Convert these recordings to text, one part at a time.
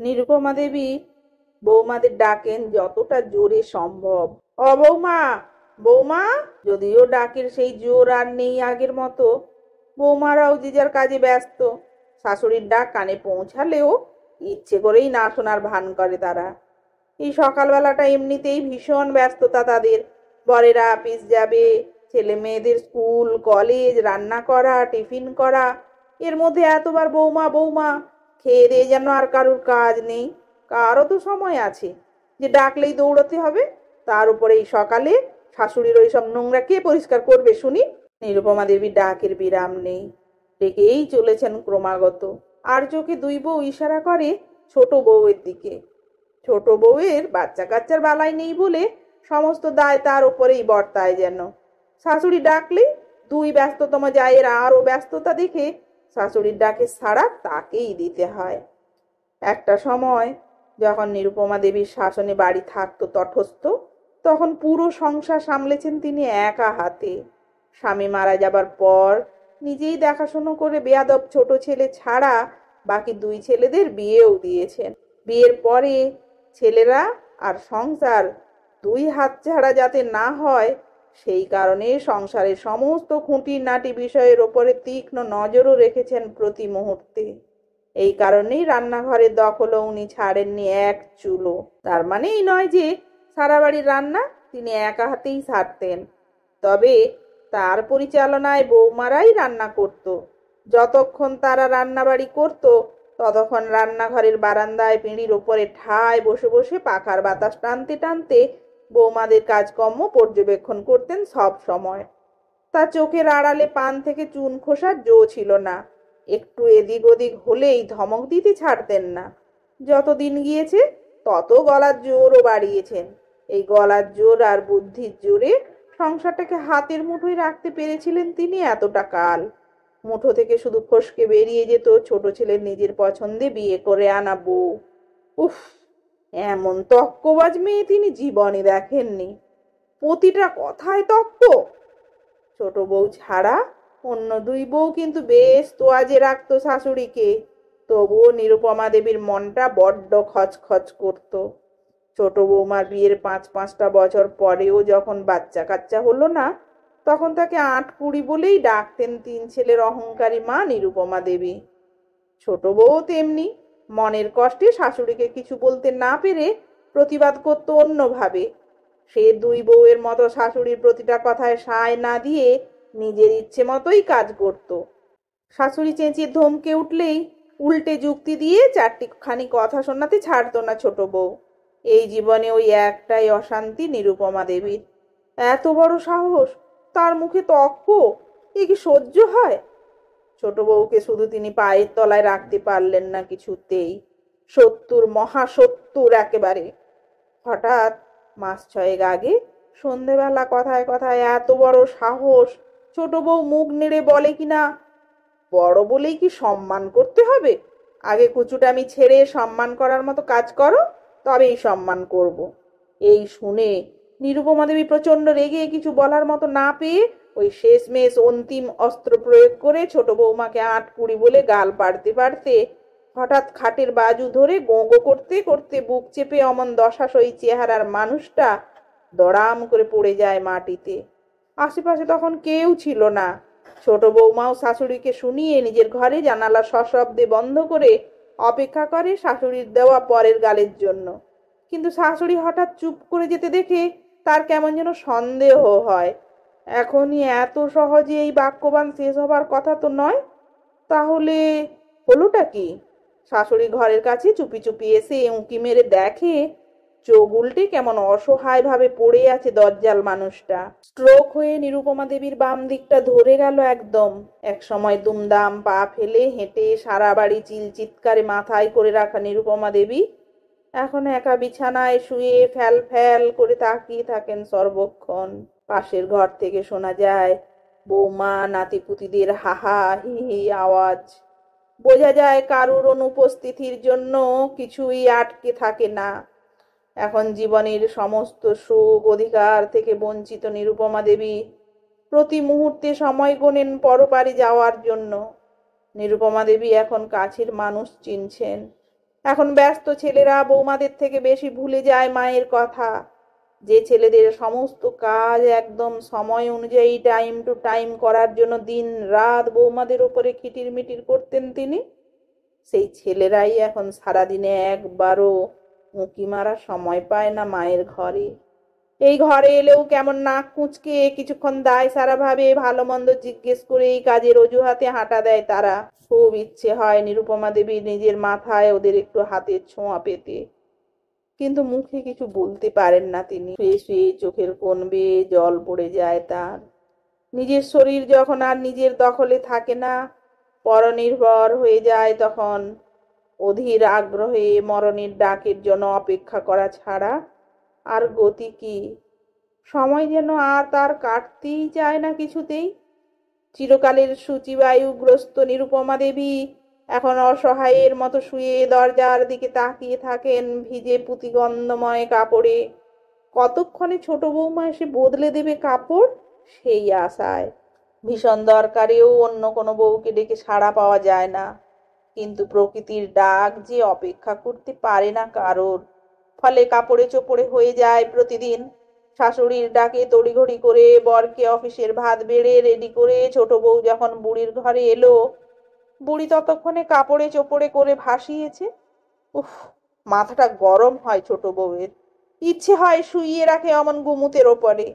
নিরুপমা দেবী বৌমাদের ডাকেন যতটা জোরে সম্ভব। ও বৌমা, বৌমা! যদিও ডাকের সেই জোর আর নেই আগের মতো। বৌমারাও যে যার কাজে ব্যস্ত। শাশুড়ির ডাক কানে পৌঁছালেও ইচ্ছে করেই না শোনার ভান করে তারা। এই সকালবেলাটা এমনিতেই ভীষণ ব্যস্ততা তাদের। বরেরা অফিস যাবে, ছেলে মেয়েদের স্কুল কলেজ, রান্না করা, টিফিন করা, এর মধ্যে এতবার বৌমা বৌমা। খেয়ে দিয়ে যেন আর কারুর কাজ নেই। কারও তো সময় আছে যে ডাকলেই দৌড়তে হবে? তার উপরে এই সকালে শাশুড়ির ওই সব নোংরা কে পরিষ্কার করবে শুনি? নিরুপমা দেবীর ডাকের বিরাম নেই, ডেকেই চলেছেন ক্রমাগত। আর চোখে দুই বউ ইশারা করে ছোট বউয়ের দিকে। ছোট বউয়ের বাচ্চা কাচ্চার বালাই নেই বলে সমস্ত দায় তার ওপরেই বর্তায় যেন। শাশুড়ি ডাকলেই দুই ব্যস্ততম জায়ের আরও ব্যস্ততা দেখে শাশুড়ির ডাকে সাড়া তাকেই দিতে হয়। একটা সময় যখন নিরুপমা দেবীর শাসনে বাড়ি থাকতো তটস্থ, তখন পুরো সংসার সামলেছেন তিনি একা হাতে। স্বামী মারা যাবার পর নিজেই দেখাশুনো করে বেয়াদব ছোট ছেলে ছাড়া বাকি দুই ছেলেদের বিয়েও দিয়েছেন। বিয়ের পরে ছেলেরা আর সংসার দুই হাত ছাড়া যাতে না হয়, সেই কারণে সংসারের সমস্ত খুঁটিনাটি বিষয়ের ওপরে তীক্ষ্ণ নজরও রেখেছেন প্রতি মুহূর্তে। এই কারণেই রান্নাঘরের দখলও উনি ছাড়েননি এক চুলো। তার মানে এই নয় যে সারা বাড়ির রান্না তিনি একা হাতেই সারতেন। তবে তার পরিচালনায় বৌমারাই রান্না করত। যতক্ষণ তারা রান্নাবাড়ি করত ততক্ষণ রান্নাঘরের বারান্দায় পিঁড়ির ওপরে ঠায় বসে বসে পাখার বাতাস টানতে টানতে বৌমাদের কাজকর্ম পর্যবেক্ষণ করতেন সব সময়। তার চোখের আড়ালে পান থেকে চুন খোসার জো ছিল না। একটু এদিক ওদিক হলেই ধমক দিতে ছাড়তেন না। যত দিন গিয়েছে তত গলার জোরও বাড়িয়েছেন। এই গলার জোর আর বুদ্ধির জোরে সংসারটাকে হাতের মুঠোয় রাখতে পেরেছিলেন তিনি এতটা কাল। মুঠো থেকে শুধু ফসকে বেরিয়ে যেত ছোট ছেলের নিজের পছন্দে বিয়ে করে আনা বউ। উফ, এমন তক্কবাজ মেয়ে তিনি জীবনে দেখেননি। প্রতিটা কথায় তক্ক। ছোট বউ ছাড়া অন্য দুই বউ কিন্তু বেশ তোয়াজে রাখতো শাশুড়িকে। তবুও নিরুপমা দেবীর মনটা বড্ড খচখচ করত। ছোট বৌমার বিয়ের ৫-৫টা বছর পরেও যখন বাচ্চা কাচ্চা হলো না, তখন তাকে আটকুড়ি বলেই ডাকতেন তিন ছেলের অহংকারী মা নিরুপমা দেবী। ছোট বউ তেমনি মনের কষ্টে শাশুড়িকে কিছু বলতে না পেরে প্রতিবাদ করত অন্যভাবে। সে দুই বউয়ের মতো শাশুড়ির প্রতিটা কথায় সায় না দিয়ে নিজের ইচ্ছে মতোই কাজ করত। শাশুড়ি চেঁচিয়ে ধমকে উঠলেই উল্টে যুক্তি দিয়ে চারটিখানি কথা শোনাতে ছাড়তো না ছোট বউ। এই জীবনে ওই একটাই অশান্তি নিরুপমা দেবীর। এত বড় সাহস, তার মুখে তক্ক, এ কি সহ্য হয়? ছোট বউকে শুধু তিনি পায়ের তলায় রাখতে পারলেন না কিছুতেই। শত্রুর মহাশত্রুর একেবারে। হঠাৎ মাস ছয়েক আগে সন্ধেবেলা কথায় কথায় এত বড় সাহস, ছোট বউ মুখ নেড়ে বলে কিনা, বড় বলেই কি সম্মান করতে হবে? আগে কুচুটামি ছেড়ে সম্মান করার মতো কাজ করো, তবেই সম্মান করব। এই শুনে নিরুপমা দেবী প্রচন্ড রেগে কিছু বলার মতো না পেয়ে ওই শেষমেশ অন্তিম অস্ত্র প্রয়োগ করে ছোট বৌমাকে আটকুড়ি বলে গাল পাড়তে পাড়তে হঠাৎ খাটের বাজু ধরে গোঁ গোঁ করতে করতে বুক চেপে অমন দশাসই চেহারার মানুষটা দড়াম করে পড়ে যায় মাটিতে। আশেপাশে তখন কেউ ছিল না। ছোট বৌমাও শাশুড়িকে শুনিয়ে নিজের ঘরে জানালা সশব্দে বন্ধ করে অপেক্ষা করে শাশুড়ির দেওয়া পরের গালের জন্য। কিন্তু শাশুড়ি হঠাৎ চুপ করে যেতে দেখে তার কেমন যেন সন্দেহ হয়। এখনই এত সহজে এই বাক্যবাণ শেষ হবার কথা তো নয়। তাহলে হলোটা কি? শাশুড়ি ঘরের কাছে চুপি চুপি এসে উঁকি মেরে দেখে চোখ উল্টে কেমন অসহায় ভাবে পড়ে আছে দজ্জাল মানুষটা। স্ট্রোক হয়ে নিরুপমা দেবীর বাম দিকটা ধরে গেল একদম। এক সময় দুমদাম পা ফেলে হেঁটে সারা বাড়ি চিৎকারে মাথায় করে রাখা নিরুপমা দেবী এখন একা বিছানায় শুয়ে ফ্যাল ফ্যাল করে তাকিয়ে থাকেন সর্বক্ষণ। পাশের ঘর থেকে শোনা যায় বৌমা নাতিপুতিদের হাহা হি হি আওয়াজ। বোঝা যায় কারুর অনুপস্থিতির জন্য কিছুই আটকে থাকে না। এখন জীবনের সমস্ত সুখ অধিকার থেকে বঞ্চিত নিরুপমা দেবী প্রতি মুহূর্তে সময় গোনেন পরপারে যাওয়ার জন্য। নিরুপমা দেবী এখন কাছের মানুষ চিনছেন, এখন ব্যস্ত ছেলেরা বৌমাদের থেকে বেশি ভুলে যায় মায়ের কথা। যে ছেলেদের সমস্ত কাজ একদম সময় অনুযায়ী টাইম টু টাইম করার জন্য দিন রাত বৌমাদের ওপরে কিটির মিটির করতেন তিনি, সেই ছেলেরাই এখন সারাদিনে একবারও উঁকি মারার সময় পায় না মায়ের ঘরে। এই ঘরে এলেও কেমন নাক কুঁচকে কিছুক্ষণ দায় সারা ভাবে ভালো মন্দ জিজ্ঞেস করে এই কাজের অজুহাতে হাঁটা দেয় তারা। খুব ইচ্ছে হয় নিরুপমা দেবী নিজের মাথায় ওদের একটু হাতের ছোঁয়া পেতে, কিন্তু মুখে কিছু বলতে পারেন না তিনি। শুয়ে শুয়ে চোখের কোণ বেয়ে জল পড়ে যায় তার। নিজের শরীর যখন আর নিজের দখলে থাকে না, পরনির্ভর হয়ে যায়, তখন অধীর আগ্রহে মরণের ডাকের জন্য অপেক্ষা করা ছাড়া আর গতি কি? সময় যেন আর তার কাটতেই চায় না কিছুতেই। চিরকালের সূচিবায়ুগ্রস্ত নিরুপমা দেবী এখন অসহায়ের মতো শুয়ে দরজার দিকে তাকিয়ে থাকেন ভিজে পুঁতিগন্ধময় কাপড়ে। কতক্ষণে ছোট বৌমা এসে বদলে দেবে কাপড়, সেই আশায়। ভীষণ দরকারেও অন্য কোনো বউকে ডেকে সাড়া পাওয়া যায় না, কিন্তু প্রকৃতির ডাক যে অপেক্ষা করতে পারে না কারোর। ফলে কাপড়ে চোপড়ে হয়ে যায় প্রতিদিন। শাশুড়ির ডাকে তড়িঘড়ি করে বরকে অফিসের ভাত বেড়ে রেডি করে ছোট বউ যখন বুড়ির ঘরে এলো, বুড়ি ততক্ষণে কাপড়ে চোপড়ে করে ভাসিয়েছে। উফ, মাথাটা গরম হয় ছোট বউয়ের। ইচ্ছে হয় শুইয়ে রাখে অমন গুমুতের ওপরে।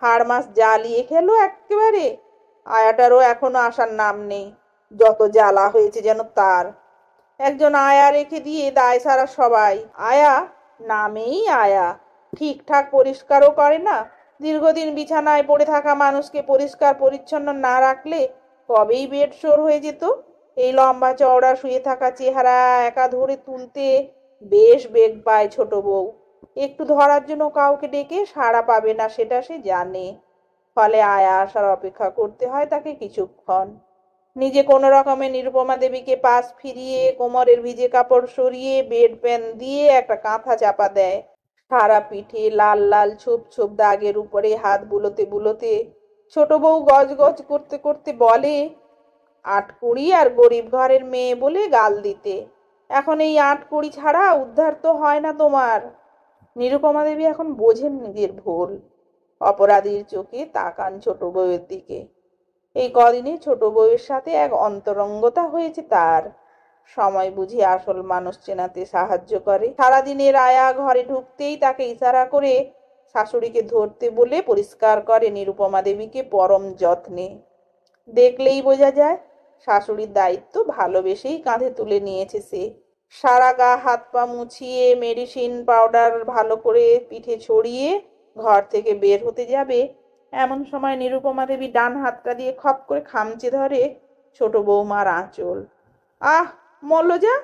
হাড় মাস জ্বালিয়ে খেলো একেবারে। আয়াটারও এখনো আসার নাম নেই। যত জ্বালা হয়েছে যেন তার। একজন আয়া রেখে দিয়ে দায় সারা সবাই। আয়া নামেই আয়া, ঠিকঠাক পরিষ্কারও করে না। দীর্ঘদিন বিছানায় পড়ে থাকা মানুষকে পরিষ্কার পরিচ্ছন্ন না রাখলে কবেই বেড শোর হয়ে যেত। এই লম্বা চওড়া শুয়ে থাকা চেহারা একা ধরে তুলতে বেশ বেগ পায় ছোট বউ। একটু ধরার জন্য কাউকে ডেকে সাড়া পাবে না সেটা সে জানে। ফলে আয়া আসার অপেক্ষা করতে হয় তাকে কিছুক্ষণ। নিজে কোনো রকমে নিরুপমা দেবীকে পাশ ফিরিয়ে কোমরের ভিজে কাপড় সরিয়ে বেড প্যান দিয়ে একটা কাঁথা চাপা দেয়। সারা পিঠে লাল লাল ছোপ ছোপ দাগের উপরে হাত বুলোতে বুলোতে ছোট বউ গজ গজ করতে করতে বলে, আটকুড়ি আর গরিব ঘরের মেয়ে বলে গাল দিতে। এখন এই আটকুড়ি ছাড়া উদ্ধার তো হয় না তোমার। নিরুপমা দেবী এখন বোঝেন নিজের ভুল। অপরাধীর চোখে তাকান ছোট বউয়ের দিকে। এই কদিনে ছোট বউয়ের সাথে এক অন্তরঙ্গতা হয়েছে তার। সময় বুঝি আসল মানুষ চেনাতে সাহায্য করে। সারাদিনের আয়া ঘরে ঢুকতেই তাকে ইশারা করে শাশুড়িকে ধরতে বলে পরিষ্কার করে নিরুপমা দেবীকে পরম যত্নে। দেখলেই বোঝা যায় শাশুড়ির দায়িত্ব ভালোবেসেই কাঁধে তুলে নিয়েছে সে। সারা গা হাত পা মুছিয়ে মেডিসিন পাউডার ভালো করে পিঠে ছড়িয়ে ঘর থেকে বের হতে যাবে, এমন সময় নিরুপমা দেবী ডান হাতটা দিয়ে খপ করে খামচে ধরে ছোট বৌমার আঁচল। আহ, মল্লজা,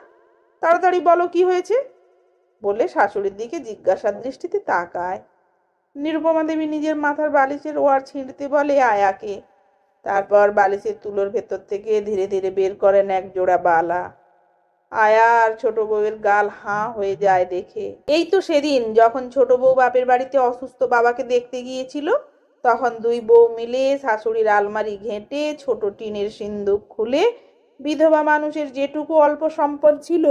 তাড়াতাড়ি বলো কি হয়েছে, বলে শাশুড়ির দিকে জিজ্ঞাসার দৃষ্টিতে তাকায়। নিরুপমা দেবী নিজের মাথার বালিশের ওয়ার ছিঁড়তে বলে আয়াকে। তারপর বালিশের তুলোর ভেতর থেকে ধীরে ধীরে বের করেন এক জোড়া বালা। আয়া আর ছোট বউয়ের গাল হাঁ হয়ে যায় দেখে। এই তো সেদিন যখন ছোট বউ বাপের বাড়িতে অসুস্থ বাবাকে দেখতে গিয়েছিল, তখন দুই বউ মিলে শাশুড়ির আলমারি ঘেঁটে ছোট টিনের সিন্দুক খুলে বিধবা মানুষের যেটুকু অল্প সম্পদ ছিল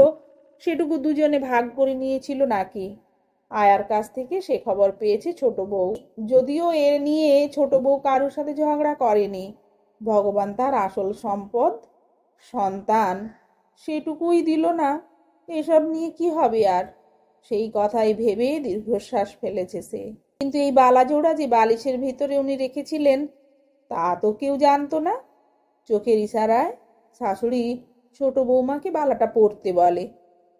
সেটুকু দুজনে ভাগ করে নিয়েছিল নাকি। আয়ার কাছ থেকে সে খবর পেয়েছে ছোট বউ। যদিও এ নিয়ে ছোট বউ কারোর সাথে ঝগড়া করেনি। ভগবান তার আসল সম্পদ সন্তান সেটুকুই দিল না, এসব নিয়ে কি হবে আর, সেই কথাই ভেবে দীর্ঘশ্বাস ফেলেছে সে। কিন্তু এই বালাজোড়া যে বালিশের ভিতরে উনি রেখেছিলেন তা তো কেউ জানতো না। চোখের ইশারায় শাশুড়ি ছোট বৌমাকে বালাটা পরতে বলে।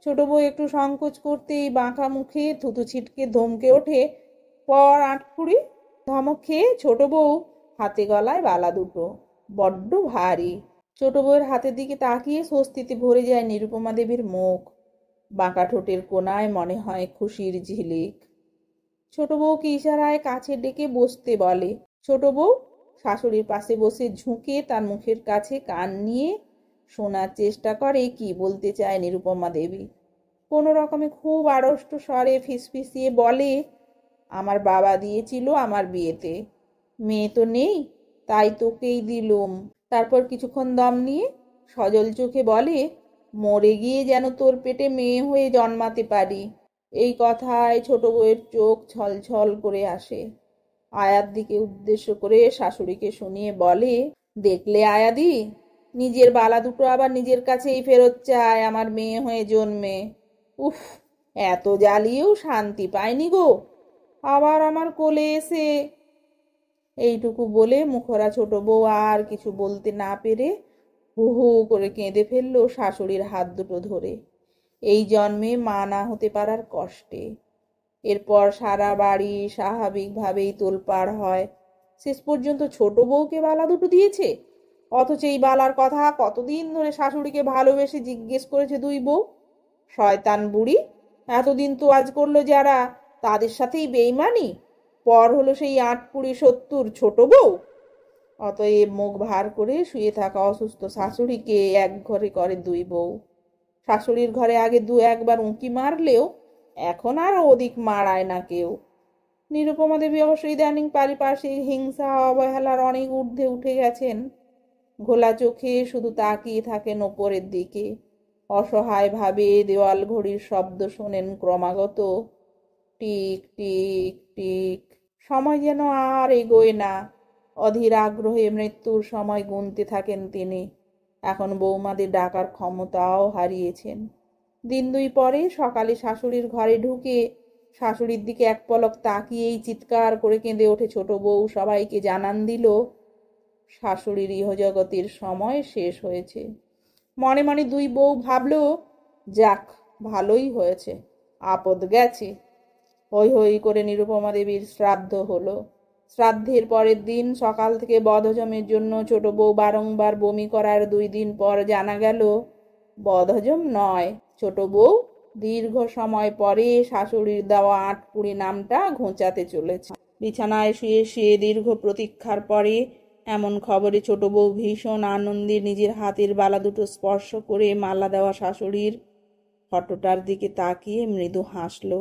ছোট বউ একটু সংকোচ করতেই বাঁকা মুখে থুতু ছিটকে ধমকে ওঠে, পর আটকুড়ি। ধমক খেয়ে ছোট বউ হাতে গলায় বালা দুটো, বড্ড ভারী। ছোট বউয়ের হাতের দিকে তাকিয়ে স্বস্তিতে ভরে যায় নিরুপমা দেবীর মুখ। বাঁকা ঠোঁটের কোণায় মনে হয় খুশির ঝিলিক। ছোট বউকে ইশারায় কাছে ডেকে বসতে বলে। ছোট বউ শাশুড়ির পাশে বসে ঝুঁকে তার মুখের কাছে কান নিয়ে শোনার চেষ্টা করে কি বলতে চায় নিরুপমা দেবী। কোনো রকমে খুব আড়ষ্ট স্বরে ফিসফিসিয়ে বলে, আমার বাবা দিয়েছিল আমার বিয়েতে, মেয়ে তো নেই তাই তোকেই দিলুম। তারপর কিছুক্ষণ দম নিয়ে সজল চোখে বলে, মরে গিয়ে যেন তোর পেটে মেয়ে হয়ে জন্মাতে পারি। এই কথায় ছোট বউয়ের চোখ ছলছল করে আসে। আয়ার দিকে উদ্দেশ্য করে শাশুড়িকে শুনিয়ে বলে, দেখলে আয়াদি, নিজের বালা দুটো আবার নিজের কাছেই ফেরত চায় আমার মেয়ে হয়ে জন্মে। উফ, এত জ্বালিয়েও শান্তি পাইনি গো, আবার আমার কোলে এসে। এইটুকু বলে মুখরা ছোট বউ আর কিছু বলতে না পেরে হু হু করে কেঁদে ফেললো শাশুড়ির হাত দুটো ধরে, এই জন্মে মা না হতে পারার কষ্টে। এরপর সারা বাড়ি স্বাভাবিকভাবেই তোলপাড় হয়। শেষ পর্যন্ত ছোট বউকে বালা দুটো দিয়েছে, অথচ এই বালার কথা কতদিন ধরে শাশুড়িকে ভালোবেসে জিজ্ঞেস করেছে দুই বউ। শয়তান বুড়ি, এতদিন তো আজ করলো যারা, তাদের সাথেই বেইমানি, পর হলো সেই ৮-২০-৭০ ছোট বউ। অতএব মুখ ভার করে শুয়ে থাকা অসুস্থ শাশুড়িকে এক ঘরে করে দুই বউ। শাশুড়ির ঘরে আগে দু একবার উঁকি মারলেও এখন আর অধিক মারায় না কেউ। নিরুপমা দেবী অবশ্য ইদানিং পারিপার্শ্বিক হিংসা অবহেলার অনেক ঊর্ধ্বে উঠে গেছেন। ঘোলা চোখে শুধু তাকিয়ে থাকেন ওপরের দিকে। অসহায় ভাবে দেওয়াল ঘড়ির শব্দ শোনেন ক্রমাগত, টিক টিক টিক। সময় যেন আর এগোয় না। অধীর আগ্রহে মৃত্যুর সময় গুনতে থাকেন তিনি। এখন বৌমাদের ডাকার ক্ষমতাও হারিয়েছেন। দিন দুই পরে সকালে শাশুড়ির ঘরে ঢুকে শাশুড়ির দিকে এক পলক তাকিয়েই চিৎকার করে কেঁদে ওঠে ছোট বউ, সবাইকে জানান দিল শাশুড়ির ইহজগতের সময় শেষ হয়েছে। মনে মনে দুই বউ ভাবল, যাক, ভালোই হয়েছে, আপদ গেছে। হৈ হৈ করে নিরুপমা দেবীর শ্রাদ্ধ হলো। শ্রাদ্ধের পরের দিন সকাল থেকে বদহজমের জন্য ছোট বউ বারংবার বমি করার 2 দিন পর জানা গেল বদহজম নয়, ছোট বউ দীর্ঘ সময় পরে শাশুড়ির দেওয়া ৮-২০ নামটা ঘোচাতে চলেছে। বিছানায় শুয়ে শুয়ে দীর্ঘ প্রতীক্ষার পরে এমন খবরে ছোট বউ ভীষণ আনন্দে নিজের হাতের বালা দুটো স্পর্শ করে মালা দেওয়া শাশুড়ির ফটোটার দিকে তাকিয়ে মৃদু হাসল।